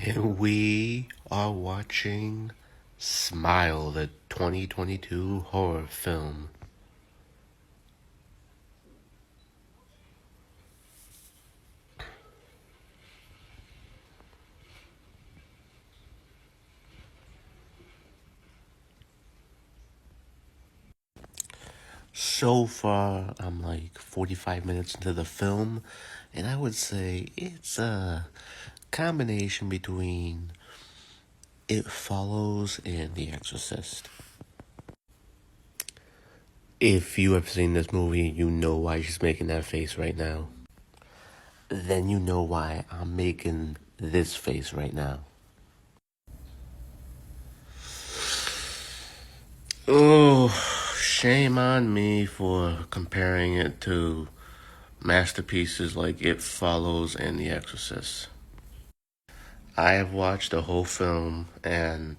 And we are watching Smile, the 2022 horror film. So far, I'm like 45 minutes into the film, and I would say it's a combination between It Follows and The Exorcist. If you have seen this movie, you know why she's making that face right now. Then you know why I'm making this face right now. Oh, shame on me for comparing it to masterpieces like It Follows and The Exorcist. I have watched the whole film and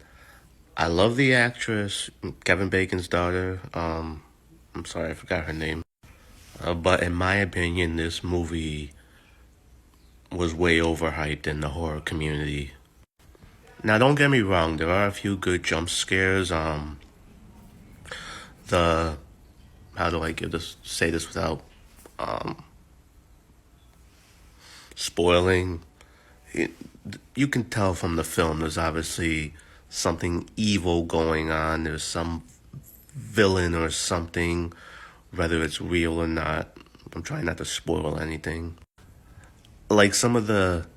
I love the actress, Kevin Bacon's daughter. I'm sorry, I forgot her name. But in my opinion, this movie was way overhyped in the horror community. Now, don't get me wrong, there are a few good jump scares. The how do I say this without spoiling? It, you can tell from the film there's obviously something evil going on. There's some villain or something, whether it's real or not. I'm trying not to spoil anything. Like some of the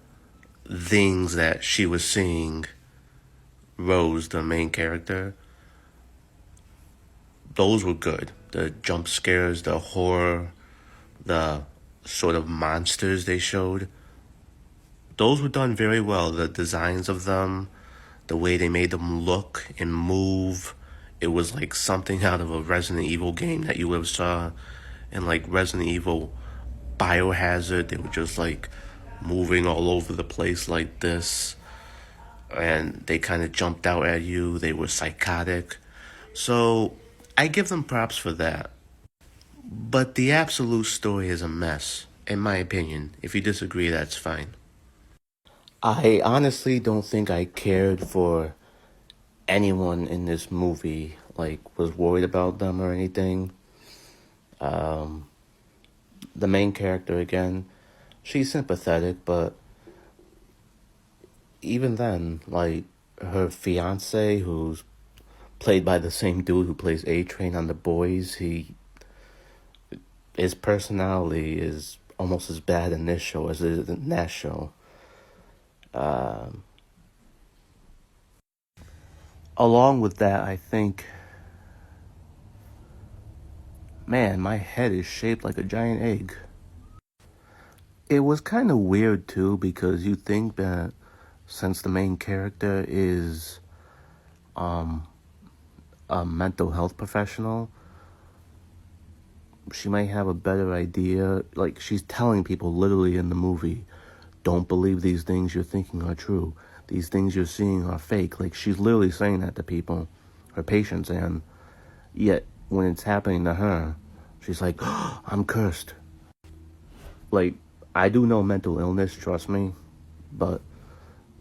things that she was seeing, Rose, the main character, those were good. The jump scares, the horror, the sort of monsters they showed, those were done very well. The designs of them, the way they made them look and move, it was like something out of a Resident Evil game that you would have saw in like Resident Evil Biohazard. They were just like moving all over the place like this, and they kind of jumped out at you. They were psychotic. So I give them props for that. But the absolute story is a mess, in my opinion. If you disagree, that's fine. I honestly don't think I cared for anyone in this movie, like, was worried about them or anything. The main character, again, she's sympathetic, but even then, like, her fiance, who's played by the same dude who plays A-Train on The Boys, his personality is almost as bad in this show as it is in that show. Along with that, I think, man, my head is shaped like a giant egg. It was kind of weird too, because you think that since the main character is a mental health professional, she might have a better idea. Like, she's telling people literally in the movie, don't believe these things you're thinking are true. These things you're seeing are fake. Like, she's literally saying that to people, her patients, and yet when it's happening to her, she's like, oh, I'm cursed. Like, I do know mental illness, trust me, but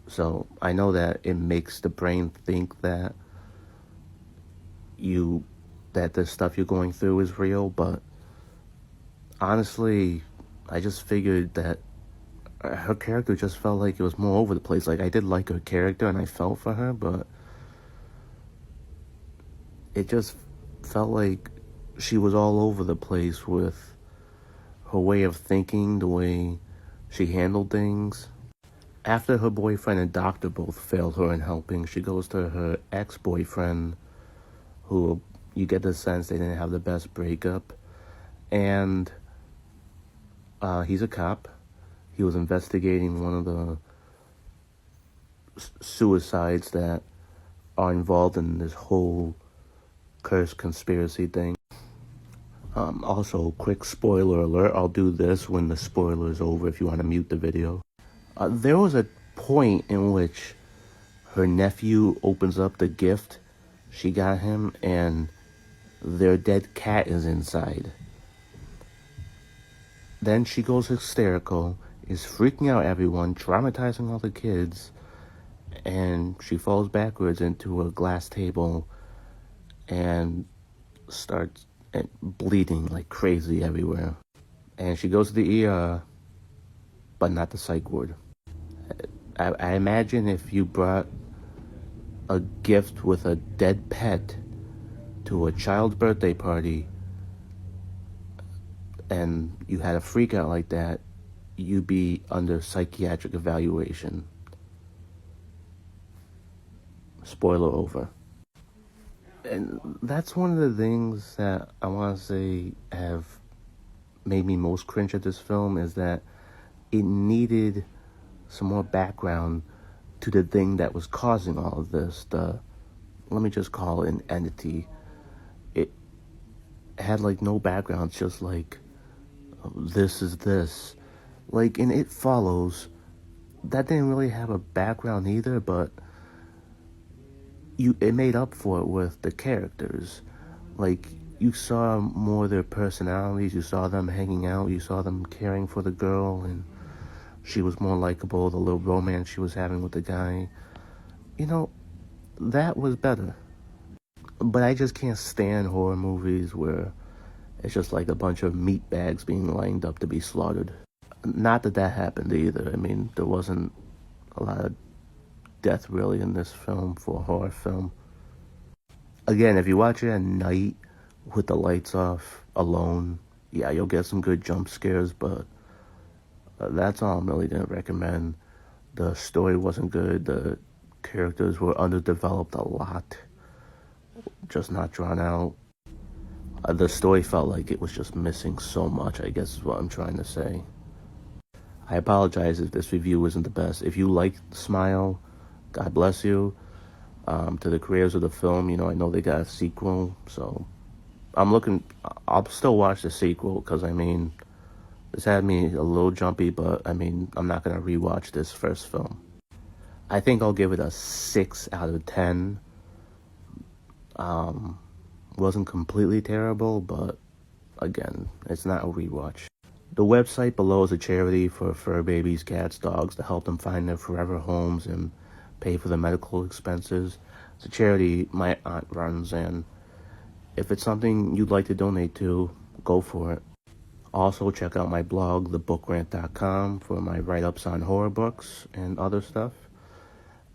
so I know that it makes the brain think that the stuff you're going through is real, but honestly, I just figured that her character just felt like it was more over the place. Like, I did like her character and I felt for her, but it just felt like she was all over the place with her way of thinking, the way she handled things. After her boyfriend and doctor both failed her in helping, she goes to her ex-boyfriend, who you get the sense they didn't have the best breakup. And he's a cop. He was investigating one of the suicides that are involved in this whole curse conspiracy thing. Also, quick spoiler alert. I'll do this when the spoiler is over if you want to mute the video. There was a point in which her nephew opens up the gift she got him and their dead cat is inside. Then she goes hysterical, is freaking out everyone, traumatizing all the kids, and she falls backwards into a glass table and starts bleeding like crazy everywhere. And she goes to the ER, but not the psych ward. I imagine if you brought a gift with a dead pet to a child's birthday party and you had a freak out like that, you'd be under psychiatric evaluation. Spoiler over. And that's one of the things that I want to say have made me most cringe at this film, is that it needed some more background to the thing that was causing all of this. Let me just call it an entity. It had like no background, it's just like, this is this. Like in It Follows, that didn't really have a background either, but it made up for it with the characters. Like, you saw more of their personalities, you saw them hanging out, you saw them caring for the girl, and she was more likable, the little romance she was having with the guy. You know, that was better. But I just can't stand horror movies where it's just like a bunch of meat bags being lined up to be slaughtered. Not that that happened either. I mean, there wasn't a lot of death really in this film for a horror film. Again, if you watch it at night with the lights off, alone, yeah, you'll get some good jump scares, but that's all I'm really gonna recommend. The story wasn't good. The characters were underdeveloped a lot, just not drawn out. The story felt like it was just missing so much, I guess is what I'm trying to say. I apologize if this review isn't the best. If you like Smile, God bless you. To the creators of the film, I know they got a sequel, so I'll still watch the sequel, because, this had me a little jumpy, but, I'm not going to rewatch this first film. I think I'll give it a 6 out of 10. Wasn't completely terrible, but, again, it's not a rewatch. The website below is a charity for fur babies, cats, dogs, to help them find their forever homes and pay for the medical expenses. It's a charity my aunt runs, and if it's something you'd like to donate to, go for it. Also, check out my blog, thebookrant.com, for my write-ups on horror books and other stuff,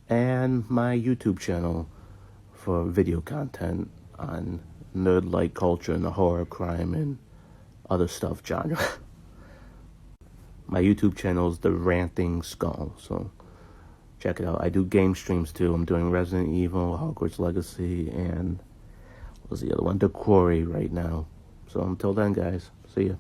and my YouTube channel for video content on nerd-like culture and the horror, crime, and other stuff genre. My YouTube channel is The Ranting Skull, so check it out. I do game streams too. I'm doing Resident Evil, Hogwarts Legacy, and what was the other one? The Quarry right now. So until then, guys, see ya.